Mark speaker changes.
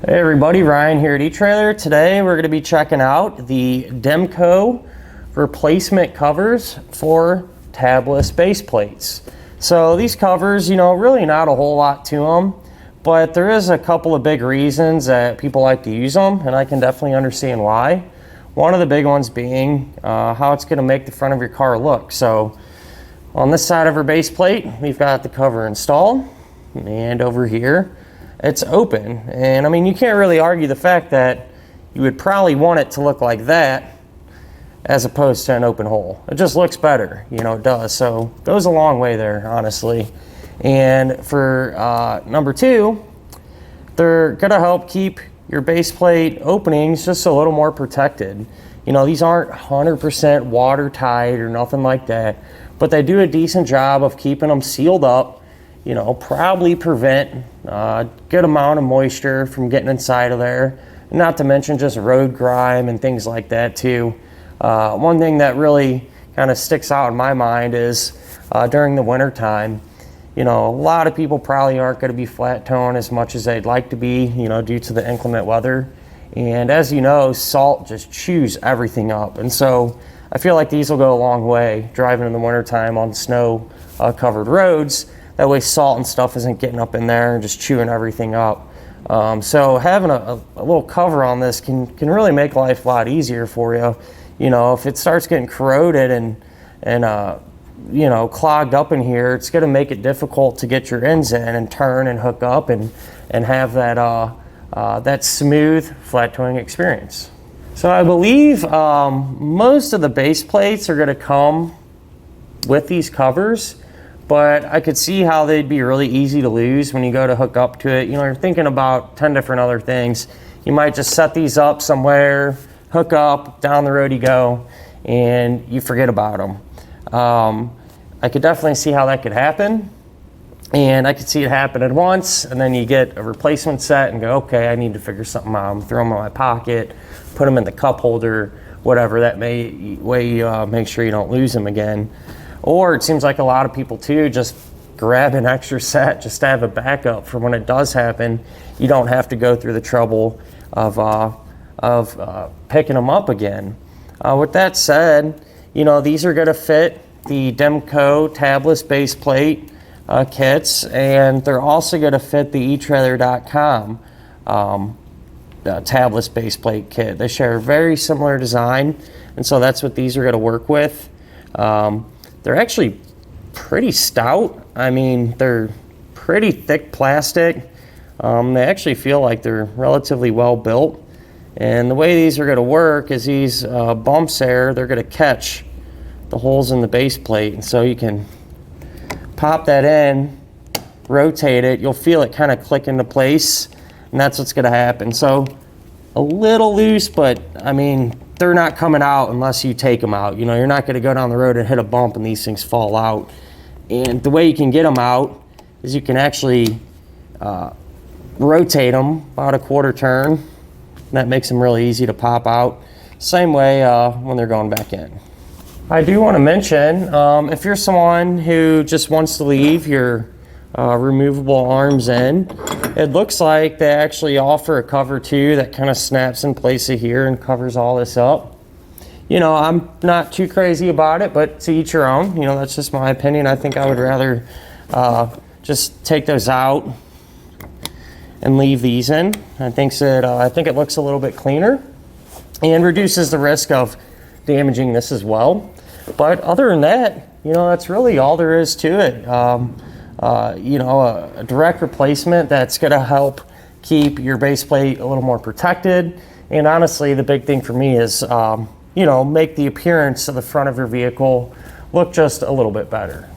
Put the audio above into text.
Speaker 1: Hey everybody, Ryan here at eTrailer. Today we're going to be checking out the Demco replacement covers for tabless base plates. So these covers, really not a whole lot to them, but there is a couple of big reasons that people like to use them, and I can definitely understand why. One of the big ones being how it's going to make the front of your car look. So on this side of our base plate, we've got the cover installed, and over here it's open. And I mean, you can't really argue the fact that you would probably want it to look like that as opposed to an open hole. It just looks better, it does. So it goes a long way there, honestly. And for number two, they're gonna help keep your base plate openings just a little more protected. These aren't 100% watertight or nothing like that, but they do a decent job of keeping them sealed up. Probably prevent a good amount of moisture from getting inside of there. Not to mention just road grime and things like that too. One thing that really kind of sticks out in my mind is during the winter time, a lot of people probably aren't going to be flat towing as much as they'd like to be, due to the inclement weather. And as you know, salt just chews everything up. And so I feel like these will go a long way driving in the winter time on snow covered roads. That way salt and stuff isn't getting up in there and just chewing everything up. So having a little cover on this can really make life a lot easier for you. If it starts getting corroded and clogged up in here, it's going to make it difficult to get your ends in and turn and hook up and have that smooth flat towing experience. So I believe most of the base plates are going to come with these covers, but I could see how they'd be really easy to lose when you go to hook up to it. You're thinking about 10 different other things. You might just set these up somewhere, hook up, down the road you go, and you forget about them. I could definitely see how that could happen, and I could see it happen at once, and then you get a replacement set and go, okay, I need to figure something out. I'm throw them in my pocket, put them in the cup holder, whatever that way you make sure you don't lose them again. Or it seems like a lot of people too just grab an extra set just to have a backup for when it does happen. You don't have to go through the trouble of picking them up again. With that said, these are going to fit the Demco tabless base plate kits, and they're also going to fit the etrailer.com tabless base plate kit. They share a very similar design, and so that's what these are going to work with. They're actually pretty stout. I mean, they're pretty thick plastic. They actually feel like they're relatively well built. And the way these are going to work is these bumps there, they're going to catch the holes in the base plate. And so you can pop that in, rotate it, you'll feel it kind of click into place, and that's what's going to happen. So a little loose, but I mean, they're not coming out unless you take them out. You're not going to go down the road and hit a bump and these things fall out. And the way you can get them out is you can actually rotate them about a quarter turn. And that makes them really easy to pop out. Same way when they're going back in. I do want to mention, if you're someone who just wants to leave your removable arms in, it looks like they actually offer a cover too that kind of snaps in place of here and covers all this up. I'm not too crazy about it, but to each your own. That's just my opinion. I think I would rather just take those out and leave these in. I think it looks a little bit cleaner and reduces the risk of damaging this as well. But other than that, that's really all there is to it. A direct replacement that's going to help keep your base plate a little more protected. And honestly, the big thing for me is, make the appearance of the front of your vehicle look just a little bit better.